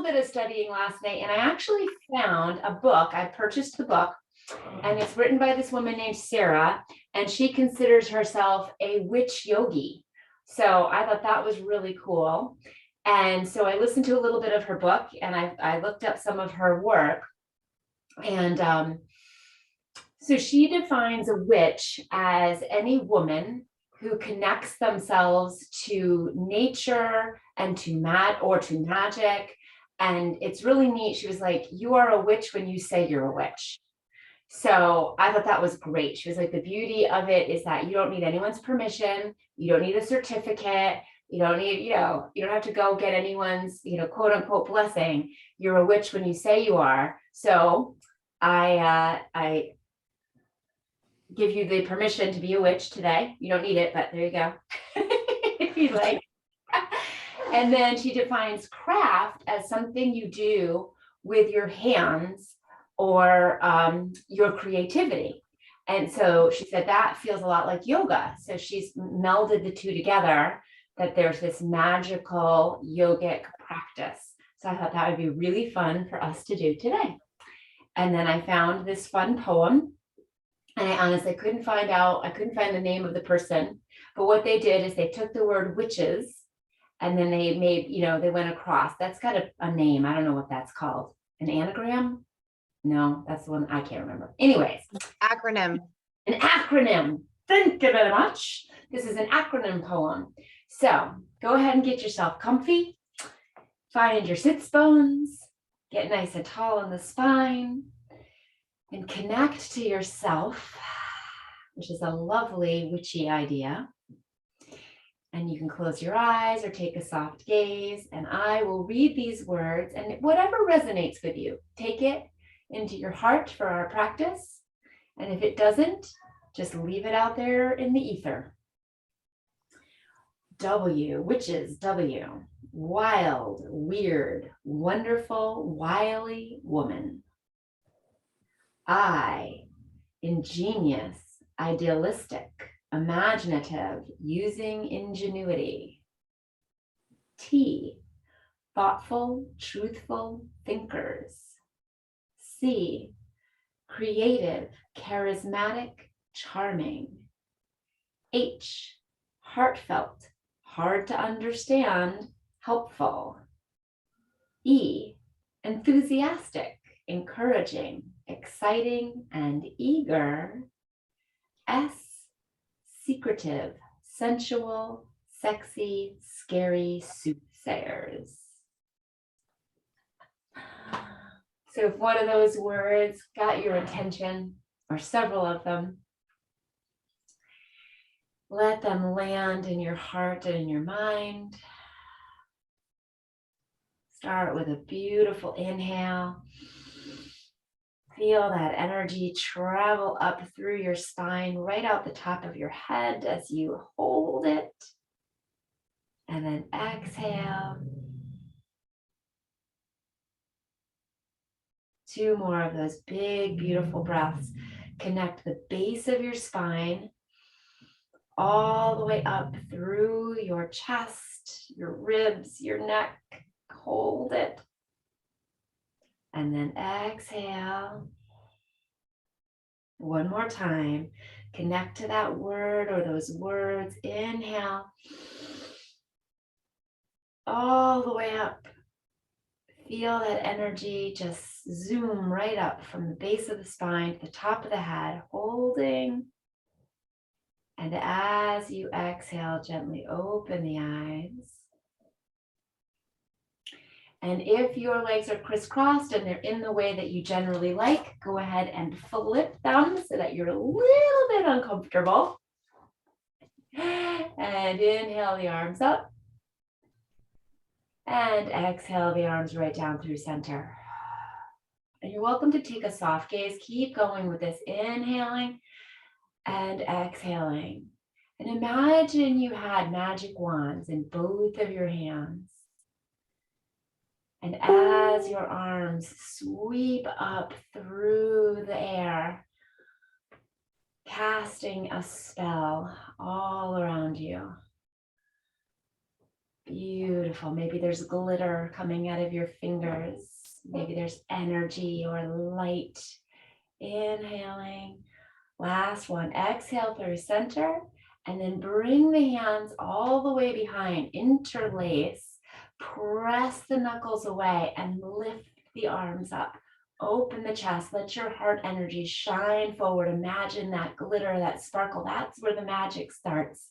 bit of studying last night, and I actually found a book. I purchased the book, and it's written by this woman named Sarah, and she considers herself a witch yogi. So I thought that was really cool. And so I listened to a little bit of her book, and I looked up some of her work. And so she defines a witch as any woman who connects themselves to nature and to magic. And it's really neat. She was like, you are a witch when you say you're a witch. So I thought that was great. She was like, the beauty of it is that you don't need anyone's permission. You don't need a certificate. You don't need, you don't have to go get anyone's, quote unquote blessing. You're a witch when you say you are. So I give you the permission to be a witch today. You don't need it, but there you go. If you like. And then she defines craft as something you do with your hands or your creativity. And so she said that feels a lot like yoga. So she's melded the two together, that there's this magical yogic practice. So I thought that would be really fun for us to do today. And then I found this fun poem, and I honestly couldn't find the name of the person, but what they did is they took the word witches and then they made, they went across. That's got a name. I don't know what that's called. An anagram? No, that's the one I can't remember. Anyways. Acronym. An acronym. Thank you very much. This is an acronym poem. So go ahead and get yourself comfy. Find your sits bones. Get nice and tall in the spine. And connect to yourself, which is a lovely witchy idea. And you can close your eyes or take a soft gaze, and I will read these words, and whatever resonates with you, take it into your heart for our practice. And if it doesn't, just leave it out there in the ether. W, witches, W, wild, weird, wonderful, wily woman. I, ingenious, idealistic, imaginative, using ingenuity. T, thoughtful, truthful thinkers. C, creative, charismatic, charming. H, heartfelt, hard to understand, helpful. E, enthusiastic, encouraging, exciting, and eager. S, secretive, sensual, sexy, scary soothsayers. So if one of those words got your attention, or several of them, let them land in your heart and in your mind. Start with a beautiful inhale. Feel that energy travel up through your spine, right out the top of your head as you hold it. And then exhale. 2 more of those big, beautiful breaths. Connect the base of your spine all the way up through your chest, your ribs, your neck. Hold it. And then exhale. One more time. Connect to that word or those words. Inhale. All the way up. Feel that energy just zoom right up from the base of the spine to the top of the head, holding. And as you exhale, gently open the eyes. And if your legs are crisscrossed and they're in the way that you generally like, go ahead and flip them so that you're a little bit uncomfortable. And inhale the arms up. And exhale the arms right down through center. And you're welcome to take a soft gaze. Keep going with this, inhaling and exhaling. And imagine you had magic wands in both of your hands. And as your arms sweep up through the air, casting a spell all around you, Beautiful. Maybe there's glitter coming out of your fingers. Maybe there's energy or light. Inhaling. Last one. Exhale through center. And then bring the hands all the way behind. Interlace. Press the knuckles away and lift the arms up. Open the chest. Let your heart energy shine forward. Imagine that glitter, that sparkle. That's where the magic starts.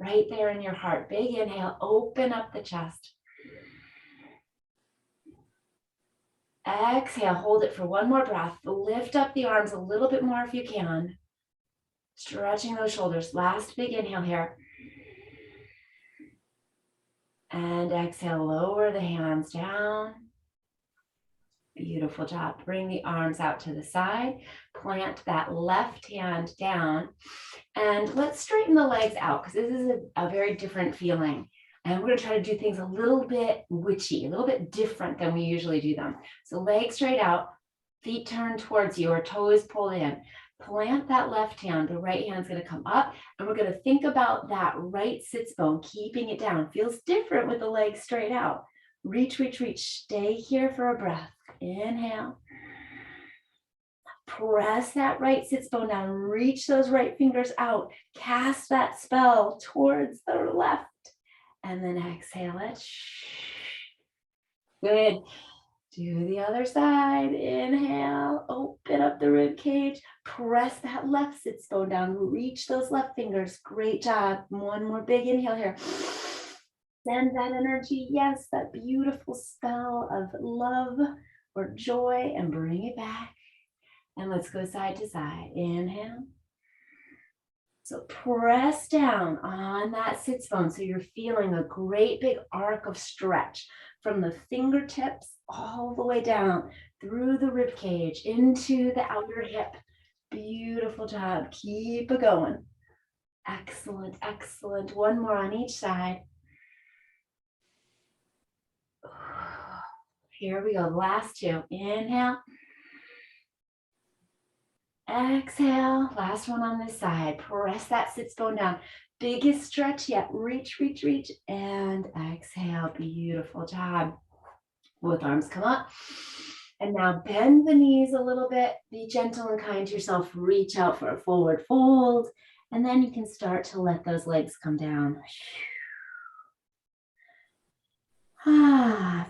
Right there in your heart. Big inhale. Open up the chest. Exhale. Hold it for one more breath. Lift up the arms a little bit more if you can. Stretching those shoulders. Last big inhale here. And exhale. Lower the hands down. Beautiful job. Bring the arms out to the side. Plant that left hand down. And let's straighten the legs out because this is a very different feeling. And we're going to try to do things a little bit witchy, a little bit different than we usually do them. So legs straight out, feet turned towards you or toes pulled in. Plant that left hand. The right hand's going to come up. And we're going to think about that right sits bone, keeping it down. Feels different with the legs straight out. Reach, reach, reach. Stay here for a breath. Inhale. Press that right sits bone down. Reach those right fingers out. Cast that spell towards the left. And then exhale it. Good. Do the other side. Inhale. Open up the rib cage. Press that left sits bone down. Reach those left fingers. Great job. One more big inhale here. Send that energy. Yes, that beautiful spell of love or joy and bring it back. And let's go side to side. Inhale. So press down on that sits bone so you're feeling a great big arc of stretch from the fingertips all the way down through the rib cage into the outer hip. Beautiful job. Keep it going. Excellent, excellent. One more on each side. Here we go. Last two. Inhale. Exhale. Last one on this side. Press that sits bone down. Biggest stretch yet. Reach, reach, reach. And exhale. Beautiful job. Both arms come up. And now bend the knees a little bit. Be gentle and kind to yourself. Reach out for a forward fold. And then you can start to let those legs come down.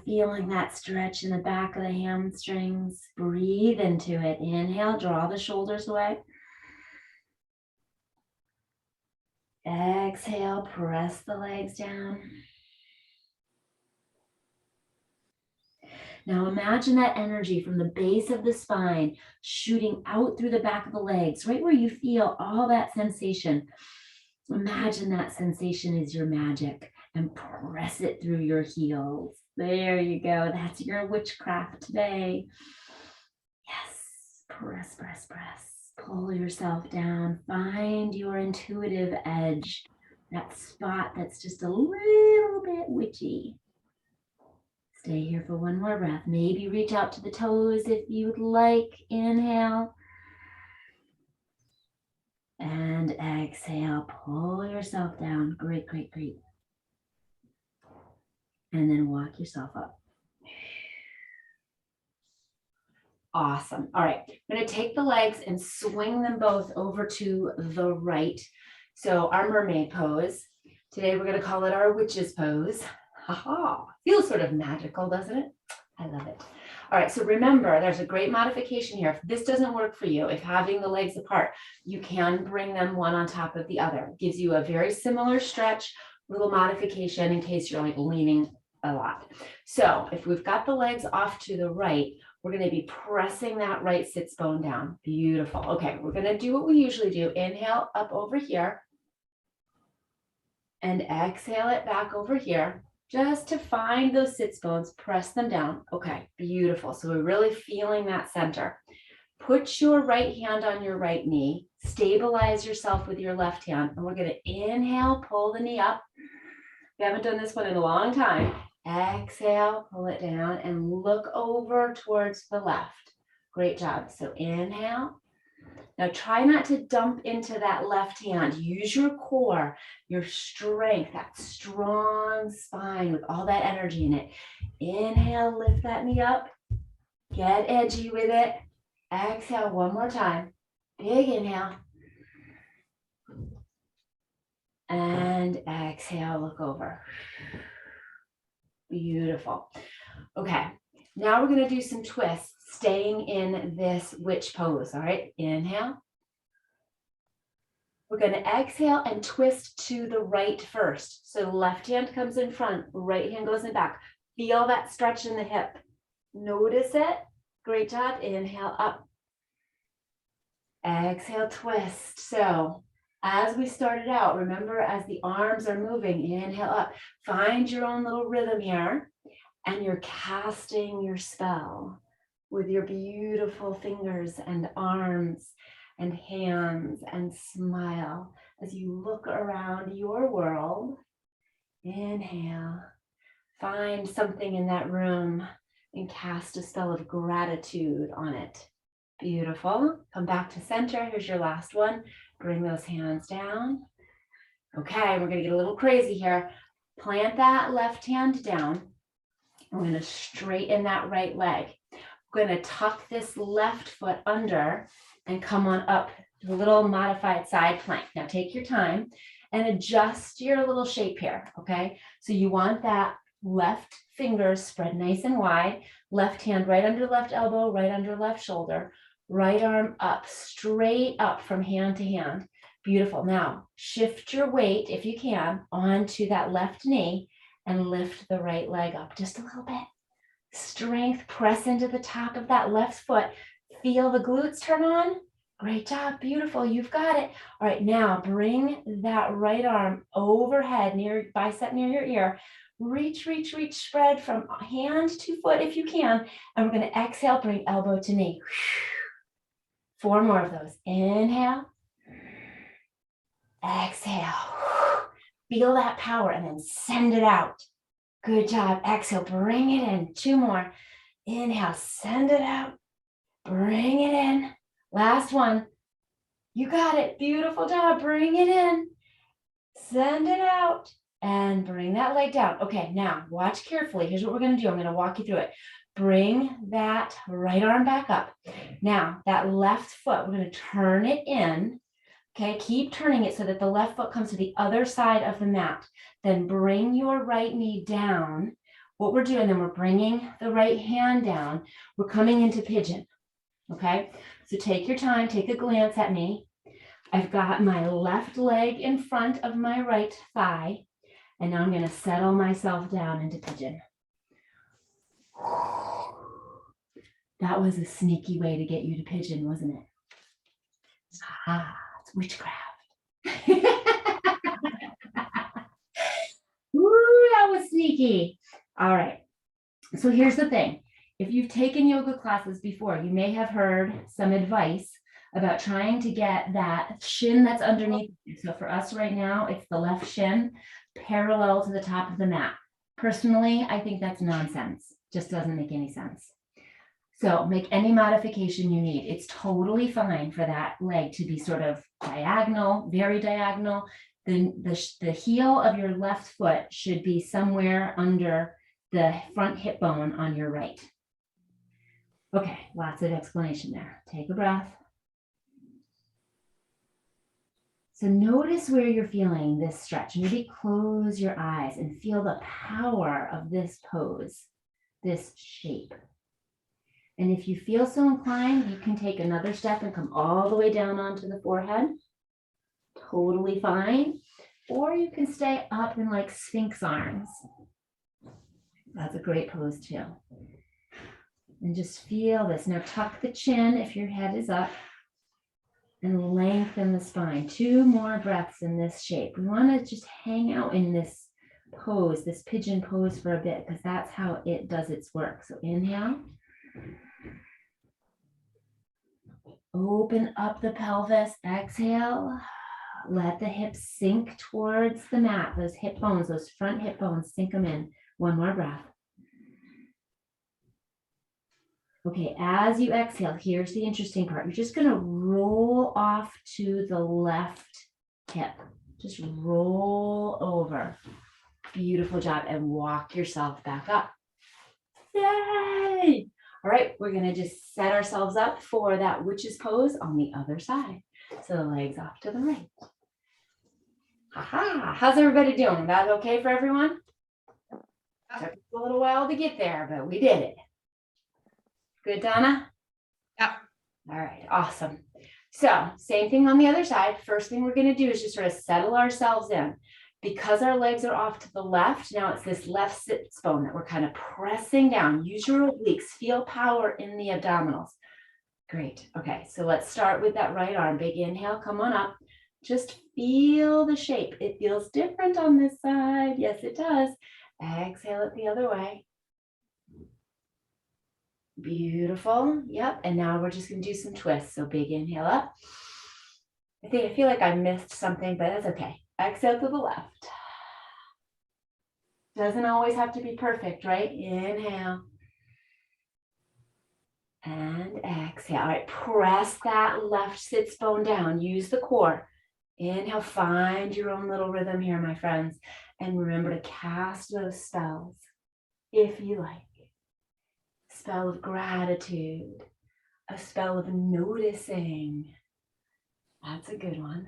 Feeling that stretch in the back of the hamstrings. Breathe into it. Inhale, draw the shoulders away. Exhale, press the legs down. Now imagine that energy from the base of the spine shooting out through the back of the legs, right where you feel all that sensation. Imagine that sensation is your magic and press it through your heels. There you go. That's your witchcraft today. Yes. Press, press, press. Pull yourself down. Find your intuitive edge. That spot that's just a little bit witchy. Stay here for one more breath. Maybe reach out to the toes if you'd like. Inhale. And exhale. Pull yourself down. Great, great, great. And then walk yourself up. Awesome. All right. I'm going to take the legs and swing them both over to the right. So our mermaid pose. Today we're going to call it our witch's pose. Haha. Feels sort of magical, doesn't it? I love it. All right. So remember, there's a great modification here. If this doesn't work for you, if having the legs apart, you can bring them one on top of the other. It gives you a very similar stretch, little modification in case you're like leaning a lot. So if we've got the legs off to the right, we're going to be pressing that right sits bone down. Beautiful. Okay, we're going to do what we usually do. Inhale up over here and exhale it back over here just to find those sits bones, press them down. Okay, beautiful. So we're really feeling that center. Put your right hand on your right knee, stabilize yourself with your left hand, and we're going to inhale, pull the knee up. We haven't done this one in a long time. Exhale, pull it down and look over towards the left. Great job. So inhale Now try not to dump into that left hand. Use your core, your strength, that strong spine with all that energy in it. Inhale, lift that knee up. Get edgy with it. Exhale one more time. Big inhale. And exhale, look over. Beautiful. Okay, now we're going to do some twists, staying in this witch pose. All right, inhale. We're going to exhale and twist to the right first. So left hand comes in front, right hand goes in back. Feel that stretch in the hip. Notice it. Great job. Inhale up. Exhale, twist. So as we started out, remember as the arms are moving, inhale up. Find your own little rhythm here. And you're casting your spell with your beautiful fingers and arms and hands, and smile as you look around your world. Inhale. Find something in that room and cast a spell of gratitude on it. Beautiful. Come back to center. Here's your last one. Bring those hands down. Okay, we're going to get a little crazy here. Plant that left hand down. We're going to straighten that right leg. We're going to tuck this left foot under and come on up to a little modified side plank. Now take your time and adjust your little shape here, okay? So you want that left fingers spread nice and wide, left hand right under left elbow, right under left shoulder, right arm up, straight up from hand to hand. Beautiful. Now shift your weight, if you can, onto that left knee and lift the right leg up just a little bit. Strength, press into the top of that left foot. Feel the glutes turn on. Great job, beautiful, you've got it. All right, now bring that right arm overhead, near your bicep, near your ear. Reach, reach, reach, spread from hand to foot if you can. And we're gonna exhale, bring elbow to knee. 4 more of those. Inhale. Exhale. Feel that power and then send it out. Good job. Exhale, bring it in. 2 more. Inhale, send it out. Bring it in. Last one. You got it. Beautiful job. Bring it in. Send it out. And bring that leg down. Okay, now watch carefully. Here's what we're going to do. I'm going to walk you through it. Bring that right arm back up. Now, that left foot, we're going to turn it in. Okay, keep turning it so that the left foot comes to the other side of the mat. Then bring your right knee down. What we're doing, then we're bringing the right hand down. We're coming into pigeon. Okay, so take your time, take a glance at me. I've got my left leg in front of my right thigh. And now I'm going to settle myself down into pigeon. That was a sneaky way to get you to pigeon, wasn't it? Ah. Witchcraft. Ooh, that was sneaky. All right. So here's the thing. If you've taken yoga classes before, you may have heard some advice about trying to get that shin that's underneath. So for us right now, it's the left shin parallel to the top of the mat. Personally, I think that's nonsense. Just doesn't make any sense. So make any modification you need. It's totally fine for that leg to be sort of diagonal, very diagonal. The heel of your left foot should be somewhere under the front hip bone on your right. Okay, lots of explanation there. Take a breath. So notice where you're feeling this stretch. Maybe close your eyes and feel the power of this pose, this shape. And if you feel so inclined, you can take another step and come all the way down onto the forehead. Totally fine. Or you can stay up in like Sphinx arms. That's a great pose too. And just feel this. Now tuck the chin if your head is up and lengthen the spine. 2 more breaths in this shape. We want to just hang out in this pose, this pigeon pose for a bit, because that's how it does its work. So inhale. Open up the pelvis, exhale. Let the hips sink towards the mat. Those hip bones, those front hip bones, sink them in. 1 more breath. Okay, as you exhale, here's the interesting part. You're just going to roll roll off to the left hip. Just roll over. Beautiful job. And walk yourself back up. Yay! All right, we're gonna just set ourselves up for that witch's pose on the other side. So the legs off to the right. Aha! How's everybody doing? That okay for everyone? Took us a little while to get there, but we did it. Good, Donna? Yep. All right, awesome. So same thing on the other side. First thing we're gonna do is just sort of settle ourselves in. Because our legs are off to the left, now it's this left sits bone that we're kind of pressing down. Use your obliques, feel power in the abdominals. Great, okay, so let's start with that right arm. Big inhale, come on up. Just feel the shape. It feels different on this side. Yes, it does. Exhale it the other way. Beautiful, yep, and now we're just gonna do some twists. So big inhale up. I feel like I missed something, but that's okay. Exhale to the left. Doesn't always have to be perfect, right? Inhale. And exhale. All right, press that left sits bone down. Use the core. Inhale, find your own little rhythm here, my friends. And remember to cast those spells, if you like. Spell of gratitude. A spell of noticing. That's a good one.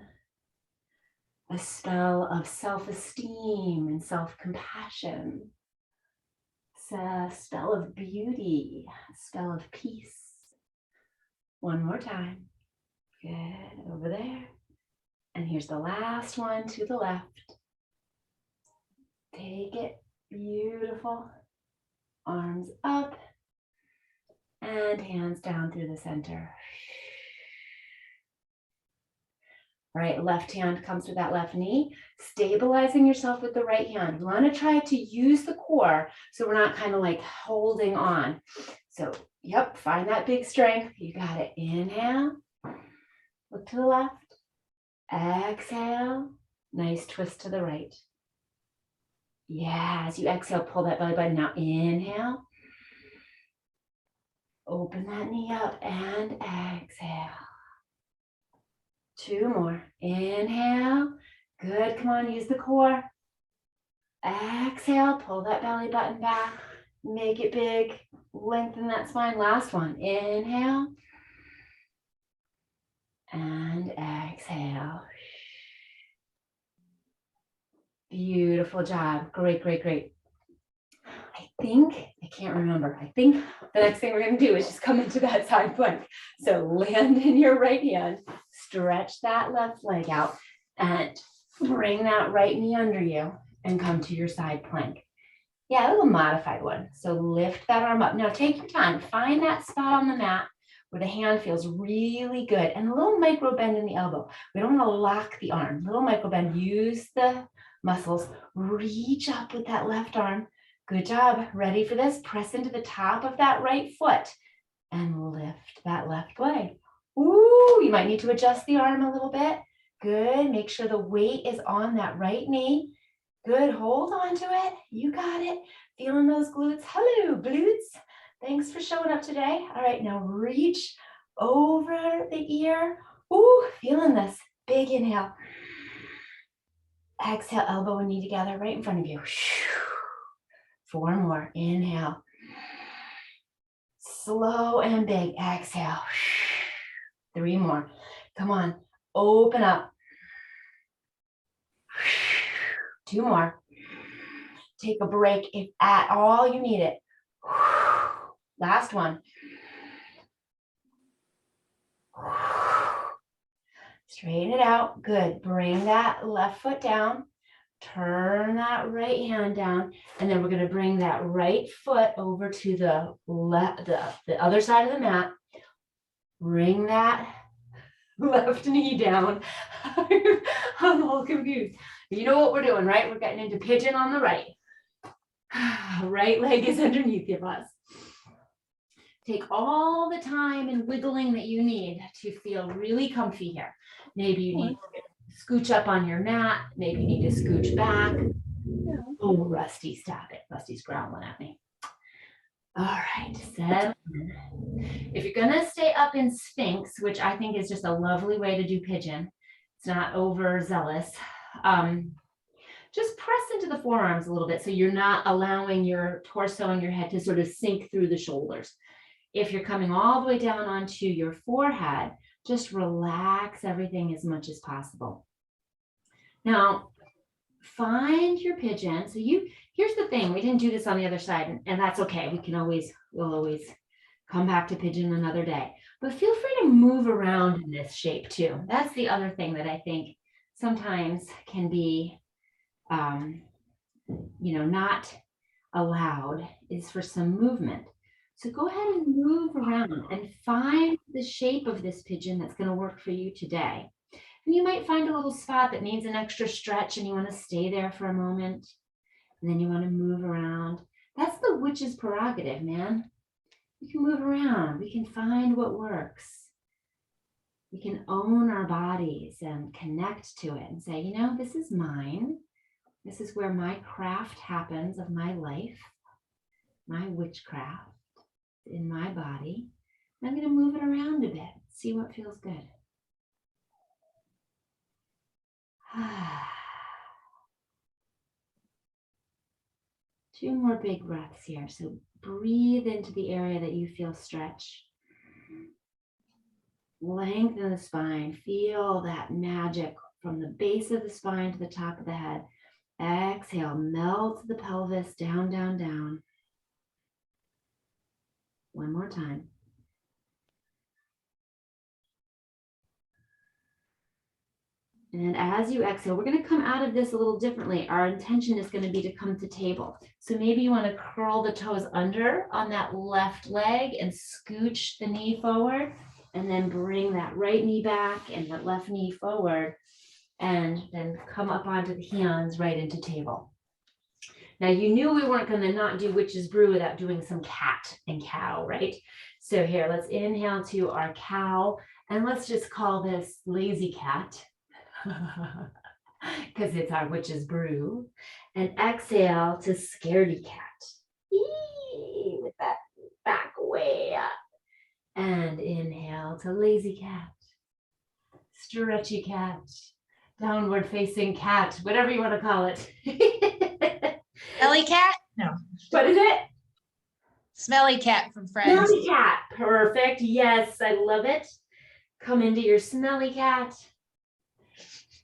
A spell of self-esteem and self-compassion. It's a spell of beauty, a spell of peace. One more time. Good, over there. And here's the last one to the left. Take it, beautiful. Arms up and hands down through the center. All right, left hand comes to that left knee, stabilizing yourself with the right hand. We want to try to use the core so we're not kind of like holding on. So, yep, find that big strength. You got it. Inhale, look to the left. Exhale, nice twist to the right. Yeah, as you exhale, pull that belly button. Now inhale, open that knee up and exhale. Two more. Inhale. Good. Come on, use the core. Exhale, pull that belly button back. Make it big. Lengthen that spine. Last one. Inhale. And exhale. Beautiful job. Great, great, great. I can't remember. I think the next thing we're going to do is just come into that side plank. So land in your right hand, stretch that left leg out, and bring that right knee under you and come to your side plank. Yeah, a little modified one. So lift that arm up. Now take your time. Find that spot on the mat where the hand feels really good, and a little micro bend in the elbow. We don't want to lock the arm. Little micro bend. Use the muscles. Reach up with that left arm. Good job. Ready for this? Press into the top of that right foot and lift that left leg. Ooh, you might need to adjust the arm a little bit. Good. Make sure the weight is on that right knee. Good. Hold on to it. You got it. Feeling those glutes. Hello, glutes. Thanks for showing up today. All right, now reach over the ear. Ooh, feeling this. Big inhale. Exhale, elbow and knee together right in front of you. 4 more. Inhale. Slow and big. Exhale. 3 more. Come on. Open up. 2 more. Take a break if at all you need it. Last one. Straighten it out. Good. Bring that left foot down. Turn that right hand down, and then we're going to bring that right foot over to the left, the other side of the mat. Bring that left knee down. I'm all confused. You know what we're doing, right? We're getting into pigeon on the right. Right leg is underneath of us. Take all the time and wiggling that you need to feel really comfy here. Maybe you need to scooch up on your mat. Maybe you need to scooch back. Oh, Rusty, stop it. Rusty's growling at me. All right, settle in. If you're gonna stay up in Sphinx, which I think is just a lovely way to do pigeon, it's not overzealous. Just press into the forearms a little bit so you're not allowing your torso and your head to sort of sink through the shoulders. If you're coming all the way down onto your forehead, just relax everything as much as possible. Now, find your pigeon. So here's the thing, we didn't do this on the other side, and that's okay. We'll always come back to pigeon another day. But feel free to move around in this shape too. That's the other thing that I think sometimes can be not allowed, is for some movement. So go ahead and move around and find the shape of this pigeon that's going to work for you today. And you might find a little spot that needs an extra stretch and you want to stay there for a moment. And then you want to move around. That's the witch's prerogative, man. We can move around. We can find what works. We can own our bodies and connect to it and say, this is mine. This is where my craft happens of my life, my witchcraft in my body. I'm going to move it around a bit, see what feels good. Two more big breaths here. So breathe into the area that you feel stretch. Lengthen the spine. Feel that magic from the base of the spine to the top of the head. Exhale, melt the pelvis down, down, down. One more time. And as you exhale, we're going to come out of this a little differently. Our intention is going to be to come to table. So maybe you want to curl the toes under on that left leg and scooch the knee forward, and then bring that right knee back and that left knee forward, and then come up onto the heons right into table. Now, you knew we weren't going to not do witch's brew without doing some cat and cow, right? So here, let's inhale to our cow, and let's just call this lazy cat, because it's our witch's brew. And exhale to scaredy cat. Eee, with that back way up. And inhale to lazy cat, stretchy cat, downward facing cat, whatever you want to call it. Smelly cat? No. What is it? Smelly cat from Friends. Smelly cat. Perfect. Yes, I love it. Come into your smelly cat.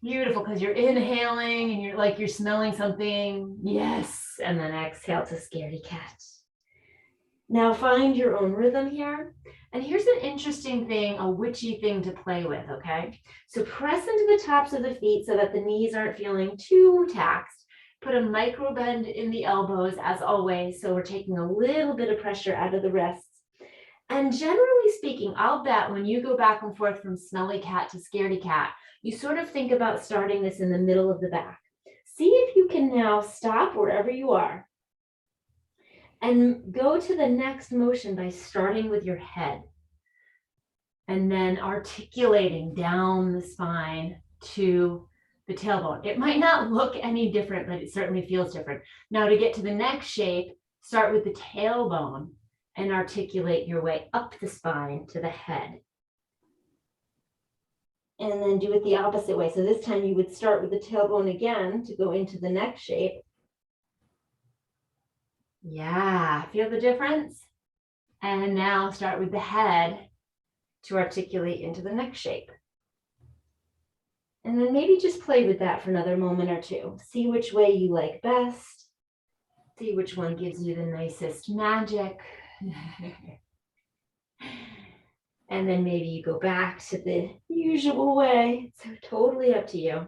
Beautiful, because you're inhaling and you're smelling something. Yes. And then exhale to scaredy cat. Now find your own rhythm here. And here's an interesting thing, a witchy thing to play with, okay? So press into the tops of the feet so that the knees aren't feeling too taxed. Put a micro bend in the elbows as always, so we're taking a little bit of pressure out of the wrists. And generally speaking, I'll bet when you go back and forth from smelly cat to scaredy cat, you sort of think about starting this in the middle of the back. See if you can now stop wherever you are and go to the next motion by starting with your head and then articulating down the spine to the tailbone. It might not look any different, but it certainly feels different. Now, to get to the next shape, start with the tailbone and articulate your way up the spine to the head. And then do it the opposite way. So this time you would start with the tailbone again to go into the next shape. Yeah, feel the difference? And now start with the head to articulate into the next shape. And then maybe just play with that for another moment or two. See which way you like best. See which one gives you the nicest magic. And then maybe you go back to the usual way. So totally up to you.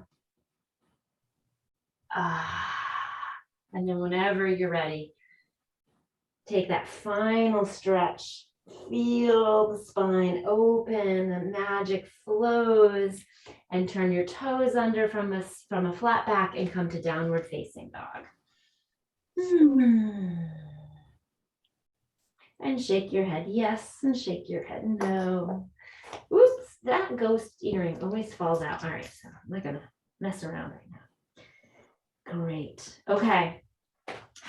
And then whenever you're ready, take that final stretch. Feel the spine open, the magic flows, and turn your toes under from a flat back and come to downward facing dog. And shake your head yes, and shake your head no. Oops, that ghost earring always falls out. All right, so I'm not gonna mess around right now. Great. Okay.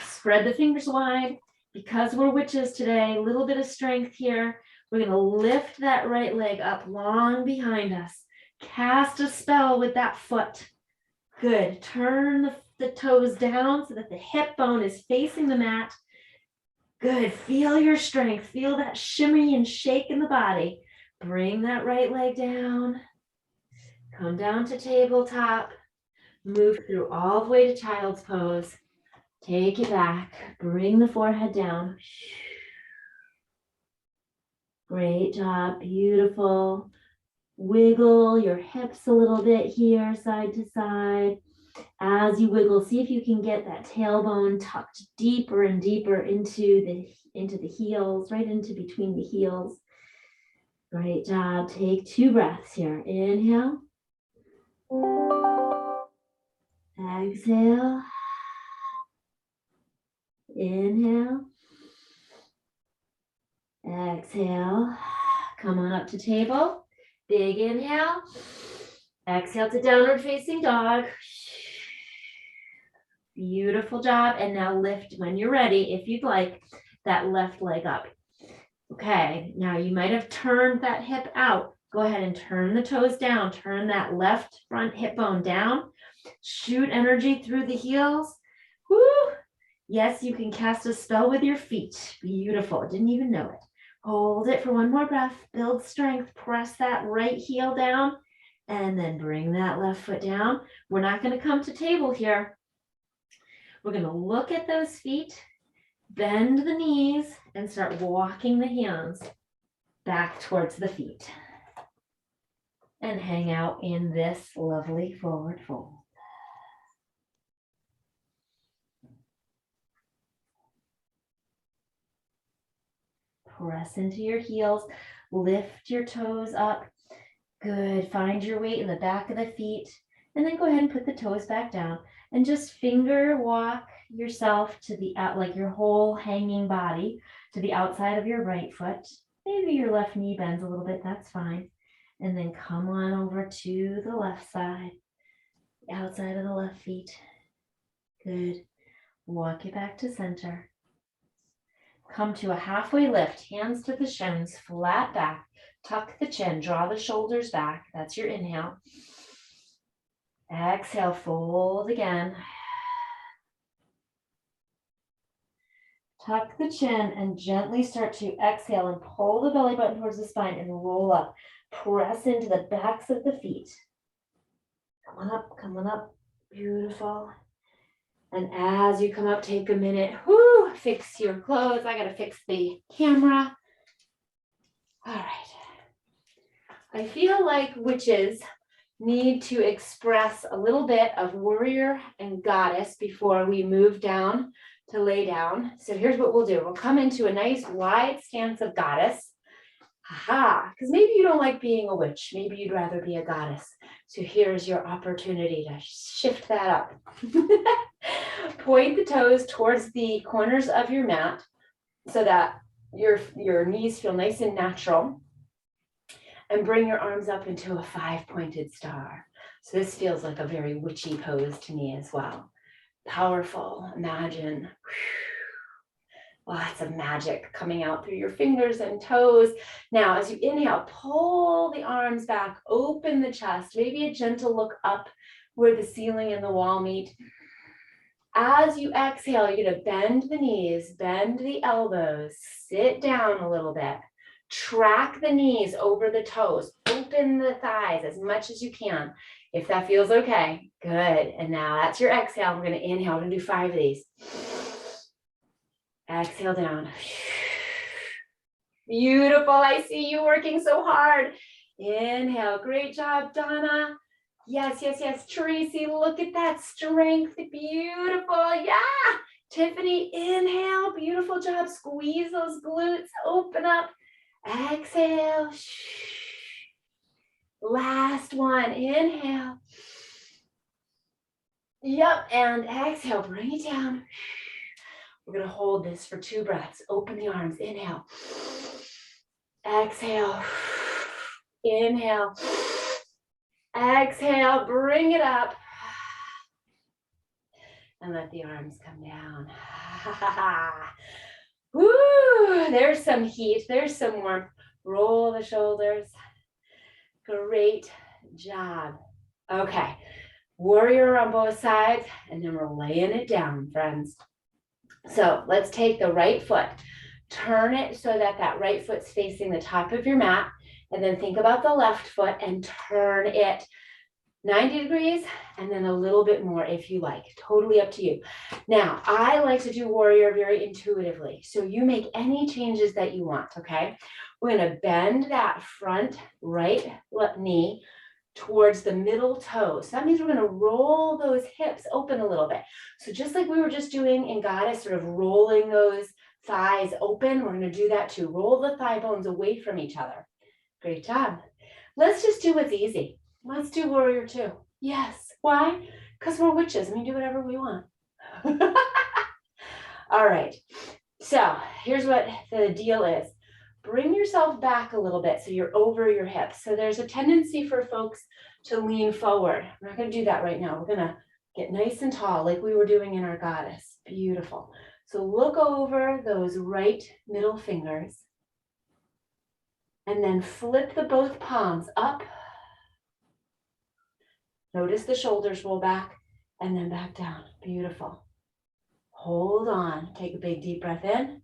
Spread the fingers wide. because we're witches today, a little bit of strength here. We're going to lift that right leg up long behind us. Cast a spell with that foot. Good. Turn the toes down so that the hip bone is facing the mat. Good. Feel your strength. Feel that shimmy and shake in the body. Bring that right leg down. Come down to tabletop. Move through all the way to child's pose. Take it back. Bring the forehead down. Great job. Beautiful. Wiggle your hips a little bit here, side to side. As you wiggle, see if you can get that tailbone tucked deeper and deeper into the heels, right into between the heels. Great job. Take 2 breaths here. Inhale. Exhale. Inhale. Exhale. Come on up to table. Big inhale. Exhale to downward facing dog. Beautiful job. And now lift when you're ready, if you'd like, that left leg up. Okay, now you might have turned that hip out. Go ahead and turn the toes down. Turn that left front hip bone down. Shoot energy through the heels. Woo! Yes, you can cast a spell with your feet. Beautiful. Didn't even know it. Hold it for one more breath. Build strength. Press that right heel down. And then bring that left foot down. We're not going to come to table here. We're going to look at those feet, bend the knees, and start walking the hands back towards the feet. And hang out in this lovely forward fold. Press into your heels, lift your toes up. Good, find your weight in the back of the feet, and then go ahead and put the toes back down and just finger walk yourself to the out, like your whole hanging body to the outside of your right foot. Maybe your left knee bends a little bit, that's fine. And then come on over to the left side, the outside of the left feet. Good. Walk it back to center. Come to a halfway lift, hands to the shins, flat back. Tuck the chin, draw the shoulders back. That's your inhale. Exhale, fold again. Tuck the chin and gently start to exhale and pull the belly button towards the spine and roll up. Press into the backs of the feet. Come on up, come on up. Beautiful. And as you come up, take a minute. Whoo, fix your clothes. I gotta fix the camera. All right. I feel like witches need to express a little bit of warrior and goddess before we move down to lay down. So here's what we'll do. We'll come into a nice wide stance of goddess. Aha, because maybe you don't like being a witch. Maybe you'd rather be a goddess. So here's your opportunity to shift that up. Point the toes towards the corners of your mat so that your knees feel nice and natural. And bring your arms up into a 5-pointed star. So this feels like a very witchy pose to me as well. Powerful, imagine. Lots of magic coming out through your fingers and toes. Now, as you inhale, pull the arms back, open the chest, maybe a gentle look up where the ceiling and the wall meet. As you exhale, you're gonna bend the knees, bend the elbows, sit down a little bit. Track the knees over the toes. Open the thighs as much as you can. If that feels okay, good. And now that's your exhale. We're going to inhale. We're going to do 5 of these. Exhale down. Beautiful. I see you working so hard. Inhale. Great job, Donna. Yes, yes, yes. Tracy, look at that strength. Beautiful. Yeah. Tiffany, inhale. Beautiful job. Squeeze those glutes. Open up. Exhale. Last one. Inhale. Yep. And exhale. Bring it down. We're going to hold this for 2 breaths. Open the arms. Inhale. Exhale. Inhale. Exhale. Bring it up. And let the arms come down. Woo, there's some heat, there's some warmth. Roll the shoulders. Great job. Okay, warrior on both sides, and then we're laying it down, friends. So let's take the right foot, turn it so that that right foot's facing the top of your mat, and then think about the left foot and turn it 90 degrees and then a little bit more if you like, totally up to you. Now, I like to do warrior very intuitively. So you make any changes that you want, okay? We're gonna bend that front right knee towards the middle toe. So that means we're gonna roll those hips open a little bit. So just like we were just doing in Goddess, sort of rolling those thighs open, we're gonna do that too. Roll the thigh bones away from each other. Great job. Let's just do what's easy. Let's do warrior two. Yes. Why? Because we're witches and we do whatever we want. All right. So here's what the deal is. Bring yourself back a little bit so you're over your hips. So there's a tendency for folks to lean forward. I'm not going to do that right now. We're going to get nice and tall like we were doing in our Goddess. Beautiful. So look over those right middle fingers and then flip the both palms up. Notice the shoulders roll back and then back down. Beautiful. Hold on. Take a big deep breath in.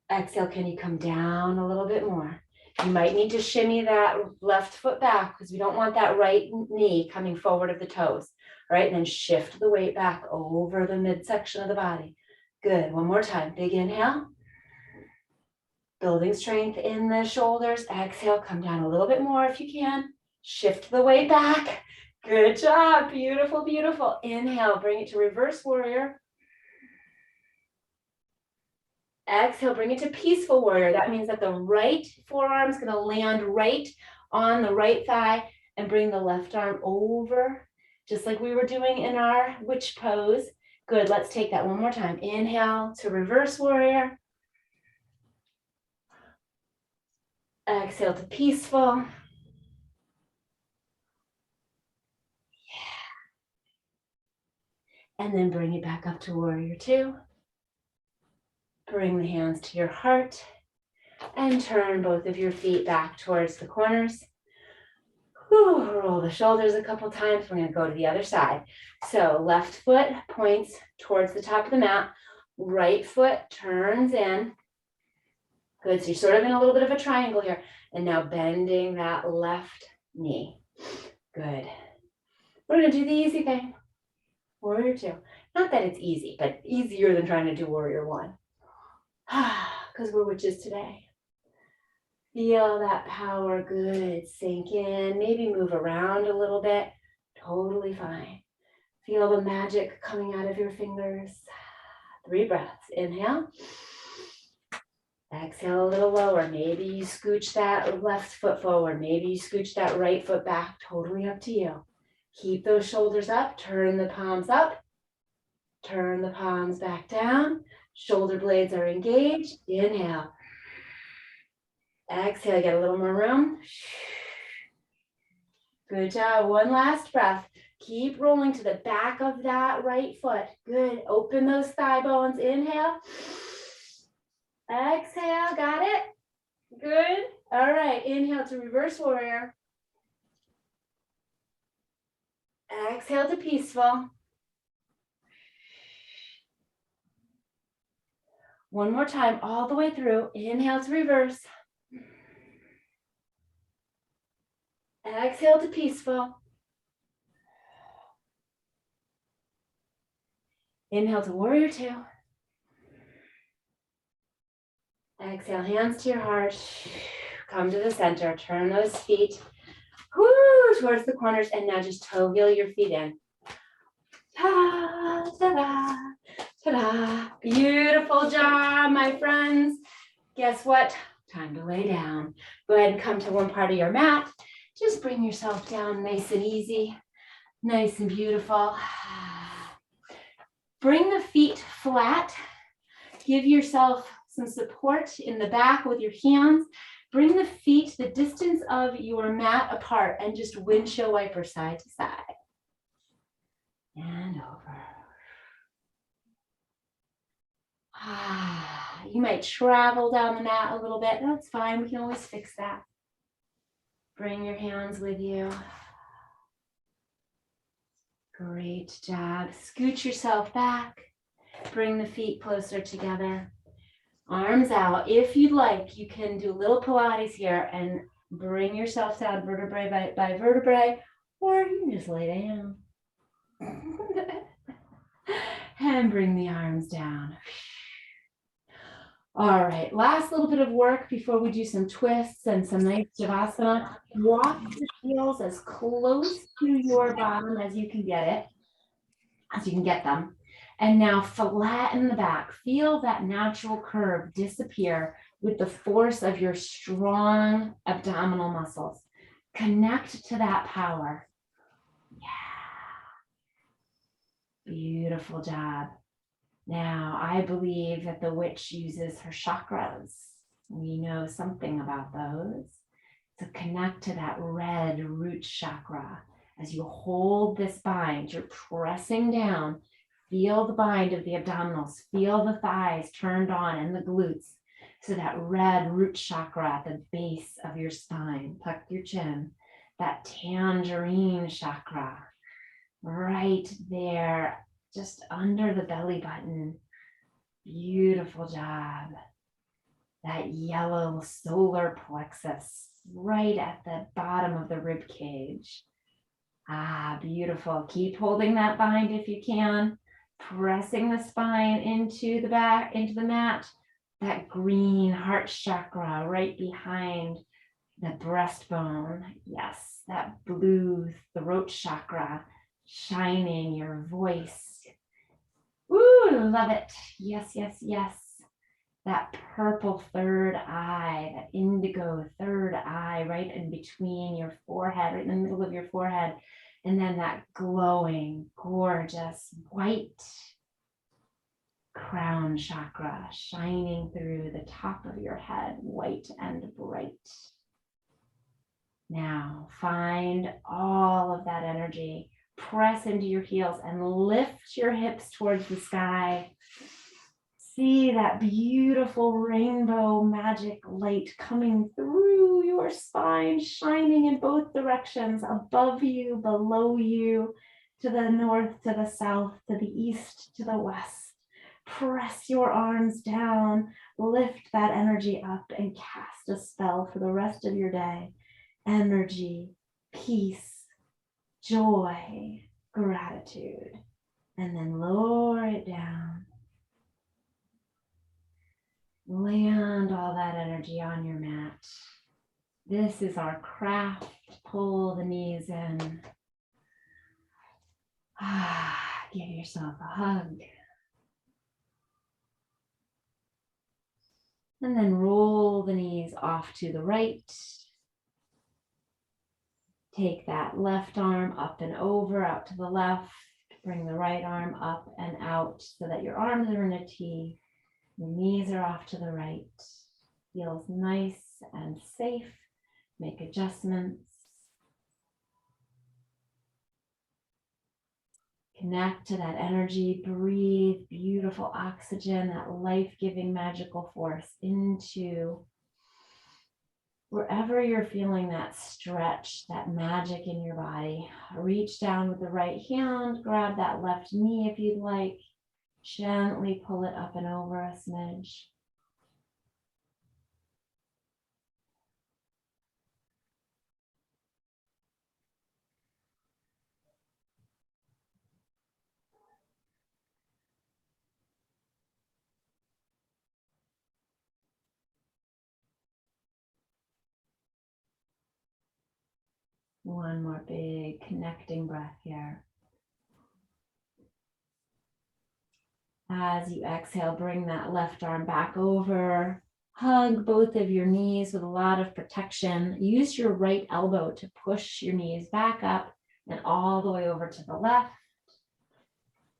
Exhale, can you come down a little bit more? You might need to shimmy that left foot back because we don't want that right knee coming forward of the toes. All right, and then shift the weight back over the midsection of the body. Good, one more time. Big inhale. Building strength in the shoulders. Exhale, come down a little bit more if you can. Shift the weight back. Good job, beautiful, beautiful. Inhale, bring it to reverse warrior. Exhale, bring it to peaceful warrior. That means that the right forearm is going to land right on the right thigh and bring the left arm over, just like we were doing in our witch pose. Good, let's take that one more time. Inhale to reverse warrior. Exhale to peaceful. Yeah. And then bring it back up to warrior two. Bring the hands to your heart and turn both of your feet back towards the corners. Whew, roll the shoulders a couple times. We're going to go to the other side. So left foot points towards the top of the mat. Right foot turns in. Good. So you're sort of in a little bit of a triangle here. And now bending that left knee. Good. We're going to do the easy thing. Warrior two. Not that it's easy, but easier than trying to do warrior one. Because we're witches today. Feel that power, good, sink in, maybe move around a little bit, totally fine. Feel the magic coming out of your fingers. 3 breaths, inhale. Exhale a little lower, maybe you scooch that left foot forward, maybe you scooch that right foot back, totally up to you. Keep those shoulders up, turn the palms up, turn the palms back down. Shoulder blades are engaged. Inhale. Exhale, get a little more room. Good job. One last breath. Keep rolling to the back of that right foot. Good. Open those thigh bones. Inhale. Exhale. Got it? Good. All right. Inhale to reverse warrior. Exhale to peaceful. One more time, all the way through. Inhale to reverse. Exhale to peaceful. Inhale to warrior two. Exhale, hands to your heart. Come to the center. Turn those feet towards the corners, and now just toe heel your feet in. Ta-da, ta-da, ta-da. Beautiful job, my friends. Guess what? Time to lay down. Go ahead and come to one part of your mat. Just bring yourself down nice and easy, nice and beautiful. Bring the feet flat. Give yourself some support in the back with your hands. Bring the feet the distance of your mat apart and just windshield wiper side to side. And over. You might travel down the mat a little bit. That's fine. We can always fix that. Bring your hands with you. Great job. Scoot yourself back. Bring the feet closer together. Arms out. If you'd like, you can do a little Pilates here and bring yourself down vertebrae by vertebrae, or you can just lay down. And bring the arms down. All right, last little bit of work before we do some twists and some nice Shavasana. Walk the heels as close to your bottom as you can get them. And now flatten the back. Feel that natural curve disappear with the force of your strong abdominal muscles. Connect to that power. Yeah. Beautiful job. Now, I believe that the witch uses her chakras. We know something about those. To connect to that red root chakra. As you hold this bind, you're pressing down. Feel the bind of the abdominals. Feel the thighs turned on and the glutes. So that red root chakra at the base of your spine. Tuck your chin. That tangerine chakra. Right there. Just under the belly button. Beautiful job. That yellow solar plexus right at the bottom of the rib cage. Beautiful. Keep holding that bind if you can. Pressing the spine into the back, into the mat. That green heart chakra right behind the breastbone. Yes, that blue throat chakra shining your voice. Ooh, love it. Yes, yes, yes. That purple third eye, that indigo third eye right in between your forehead, right in the middle of your forehead. And then that glowing, gorgeous white crown chakra shining through the top of your head, white and bright. Now find all of that energy. Press into your heels and lift your hips towards the sky. See that beautiful rainbow magic light coming through your spine, shining in both directions, above you, below you, to the north, to the south, to the east, to the west. Press your arms down, lift that energy up, and cast a spell for the rest of your day. Energy, peace, joy, gratitude, and then lower it down. Land all that energy on your mat. This is our craft. Pull the knees in. Give yourself a hug. And then roll the knees off to the right. Take that left arm up and over, out to the left. Bring the right arm up and out so that your arms are in a T. Your knees are off to the right. Feels nice and safe. Make adjustments. Connect to that energy. Breathe beautiful oxygen, that life-giving magical force into wherever you're feeling that stretch, that magic in your body. Reach down with the right hand. Grab that left knee if you'd like. Gently pull it up and over a smidge. One more big connecting breath here. As you exhale, bring that left arm back over. Hug both of your knees with a lot of protection. Use your right elbow to push your knees back up and all the way over to the left.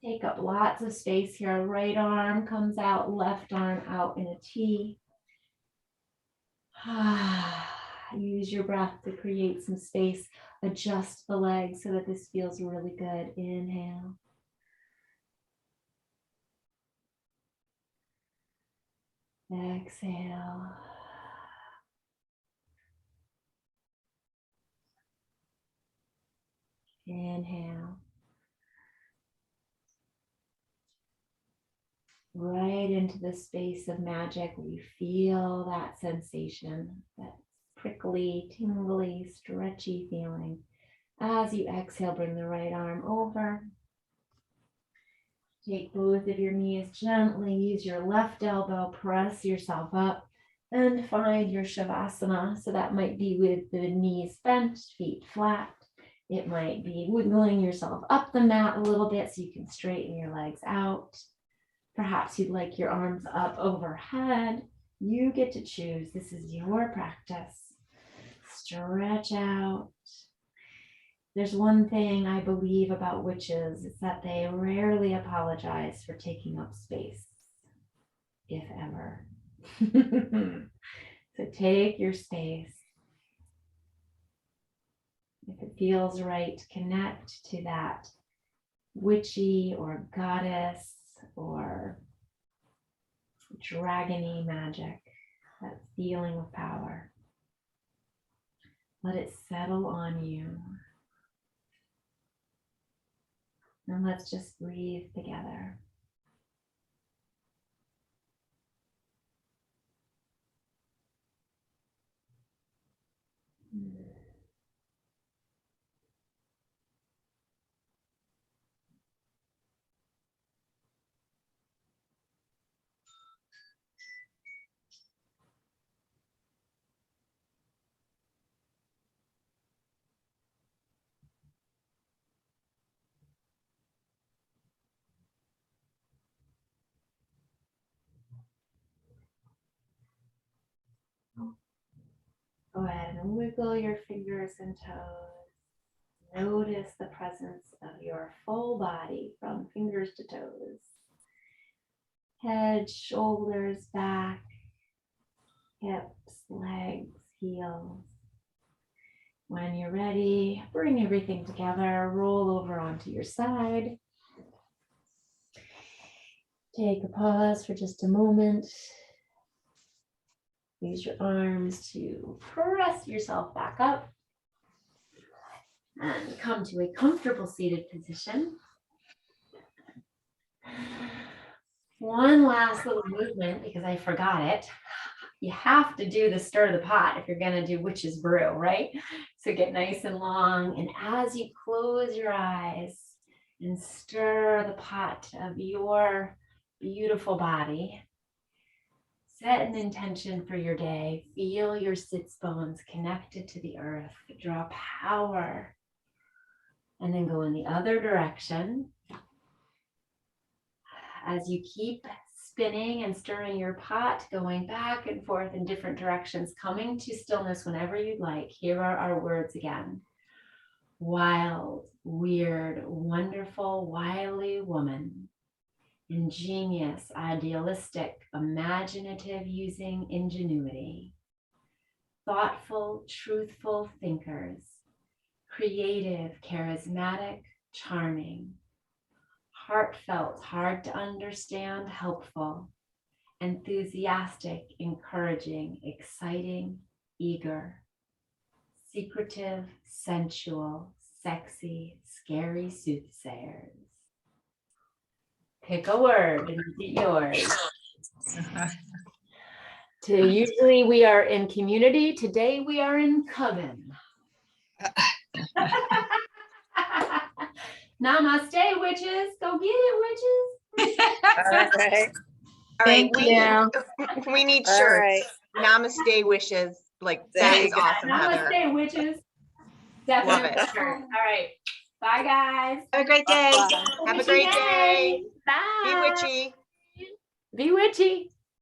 Take up lots of space here. Right arm comes out, left arm out in a T. Use your breath to create some space. Adjust the legs so that this feels really good. Inhale. Exhale. Inhale. Right into the space of magic where you feel that sensation, that prickly, tingly, stretchy feeling. As you exhale, bring the right arm over. Take both of your knees gently, use your left elbow, press yourself up and find your Shavasana. So that might be with the knees bent, feet flat. It might be wiggling yourself up the mat a little bit so you can straighten your legs out. Perhaps you'd like your arms up overhead. You get to choose. This is your practice. Stretch out. There's one thing I believe about witches, it's that they rarely apologize for taking up space, if ever. So take your space. If it feels right, connect to that witchy or goddess or dragony magic, that feeling of power. Let it settle on you. And let's just breathe together. Go ahead and wiggle your fingers and toes. Notice the presence of your full body from fingers to toes. Head, shoulders, back, hips, legs, heels. When you're ready, bring everything together, roll over onto your side. Take a pause for just a moment. Use your arms to press yourself back up and come to a comfortable seated position. One last little movement because I forgot it. You have to do the stir the pot if you're going to do witch's brew, right? So get nice and long. And as you close your eyes and stir the pot of your beautiful body, set an intention for your day. Feel your sits bones connected to the earth. Draw power. And then go in the other direction. As you keep spinning and stirring your pot, going back and forth in different directions, coming to stillness whenever you'd like. Here are our words again. Wild, weird, wonderful, wily woman. Ingenious, idealistic, imaginative, using ingenuity. Thoughtful, truthful thinkers. Creative, charismatic, charming. Heartfelt, hard to understand, helpful. Enthusiastic, encouraging, exciting, eager. Secretive, sensual, sexy, scary soothsayers. Pick a word and make it yours. Usually we are in community. Today we are in coven. Namaste, witches. Go get it, witches. All right. Thank you. We need All shirts. right. Namaste wishes. Like There that you is go. awesome, Heather. Namaste, witches. Definitely. Sure. All right. Bye, guys. Have a great day. Bye-bye. Have a Witchy great day. Be Bye. witchy. Be witchy.